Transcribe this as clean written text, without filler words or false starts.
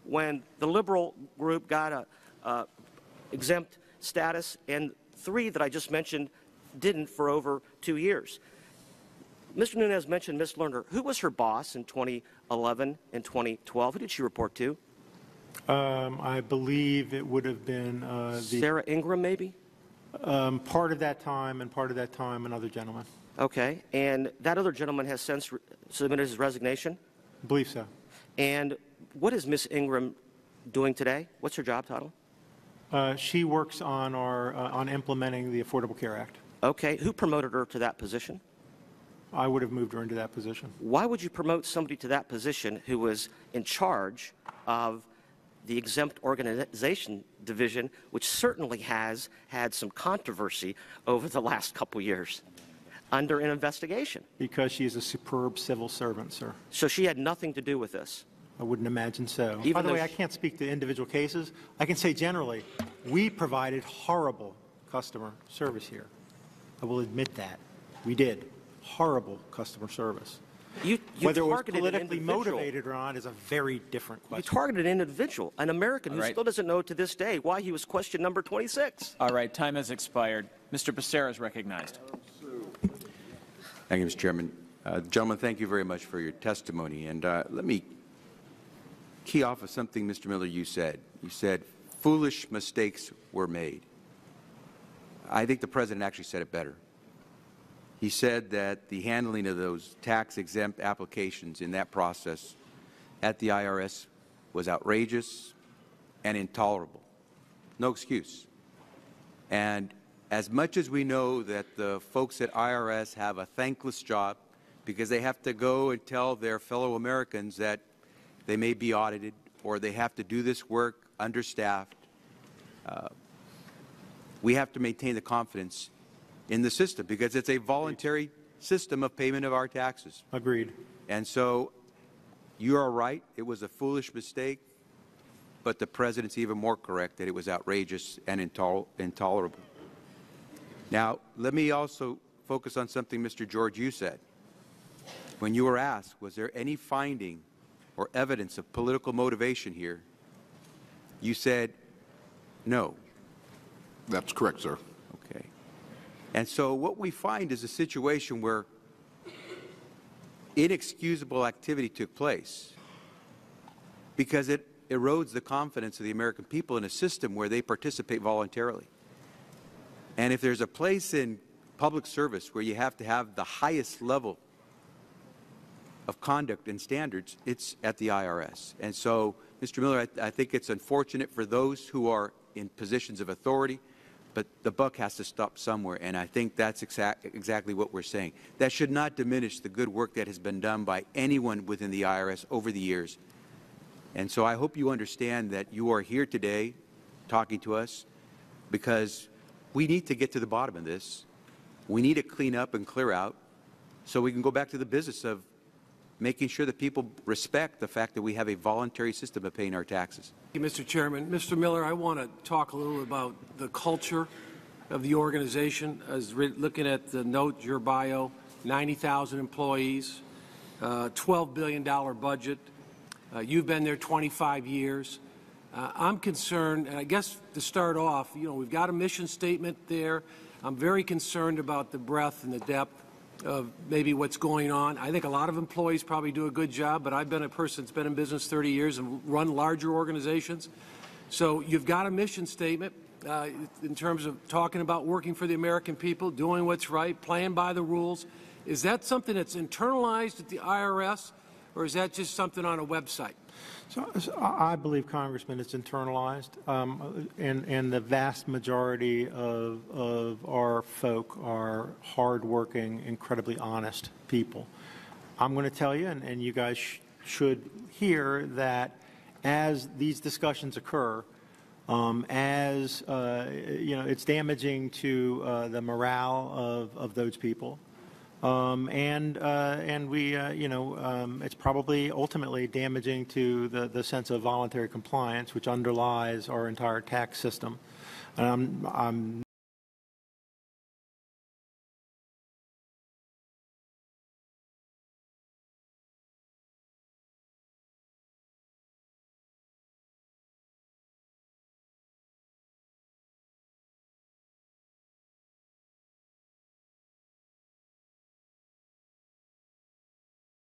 when the liberal group got a exempt status, and 3 that I just mentioned didn't for over 2 years. Mr. Nunes mentioned Ms. Lerner. Who was her boss in 2011 and 2012? Who did she report to? I believe it would have been Sarah Ingram, maybe? Part of that time, and part of that time another gentleman. Okay. And that other gentleman has since submitted his resignation? I believe so. And what is Ms. Ingram doing today? What's her job title? She works on on implementing the Affordable Care Act. Okay. Who promoted her to that position? I would have moved her into that position. Why would you promote somebody to that position who was in charge of the exempt organization division, which certainly has had some controversy over the last couple years, under an investigation? Because she is a superb civil servant, sir. So she had nothing to do with this? I wouldn't imagine so. Even By the way, I can't speak to individual cases. I can say generally, we provided horrible customer service here. I will admit that. We did. Horrible customer service. You Whether it was targeted politically motivated or not is a very different question. You targeted an individual, an American who still doesn't know to this day why he was question number 26. All right, time has expired. Mr. Becerra is recognized. Thank you, Mr. Chairman. Gentlemen, thank you very much for your testimony. And let me key off of something, Mr. Miller, you said. You said foolish mistakes were made. I think the President actually said it better. He said that the handling of those tax-exempt applications in that process at the IRS was outrageous and intolerable. No excuse. And as much as we know that the folks at IRS have a thankless job because they have to go and tell their fellow Americans that they may be audited or they have to do this work understaffed, we have to maintain the confidence in the system because it's a voluntary system of payment of our taxes. Agreed. And so you are right. It was a foolish mistake, but the President's even more correct that it was outrageous and intolerable. Now, let me also focus on something, Mr. George, you said. When you were asked, was there any finding or evidence of political motivation here, you said no. That's correct, sir. Okay. And so what we find is a situation where inexcusable activity took place because it erodes the confidence of the American people in a system where they participate voluntarily. And if there's a place in public service where you have to have the highest level of conduct and standards, it's at the IRS. And so, Mr. Miller, I think it's unfortunate for those who are in positions of authority, but the buck has to stop somewhere, and I think that's exactly what we're saying. That should not diminish the good work that has been done by anyone within the IRS over the years. And so I hope you understand that you are here today talking to us because we need to get to the bottom of this. We need to clean up and clear out so we can go back to the business of making sure that people respect the fact that we have a voluntary system of paying our taxes. Thank you, Mr. Chairman. Mr. Miller, I want to talk a little about the culture of the organization. As looking at the note, your bio, 90,000 employees, $12 billion budget. You've been there 25 years. I'm concerned, and I guess to start off, we've got a mission statement there. I'm very concerned about the breadth and the depth of maybe what's going on. I think a lot of employees probably do a good job, but I've been a person that's been in business 30 years and run larger organizations. So you've got a mission statement in terms of talking about working for the American people, doing what's right, playing by the rules. Is that something that's internalized at the IRS, or is that just something on a website? So I believe, Congressman, it's internalized, and the vast majority of our folk are hardworking, incredibly honest people. I'm going to tell you, and you guys should hear that as these discussions occur, it's damaging to the morale of those people. It's probably ultimately damaging to the sense of voluntary compliance, which underlies our entire tax system. I'm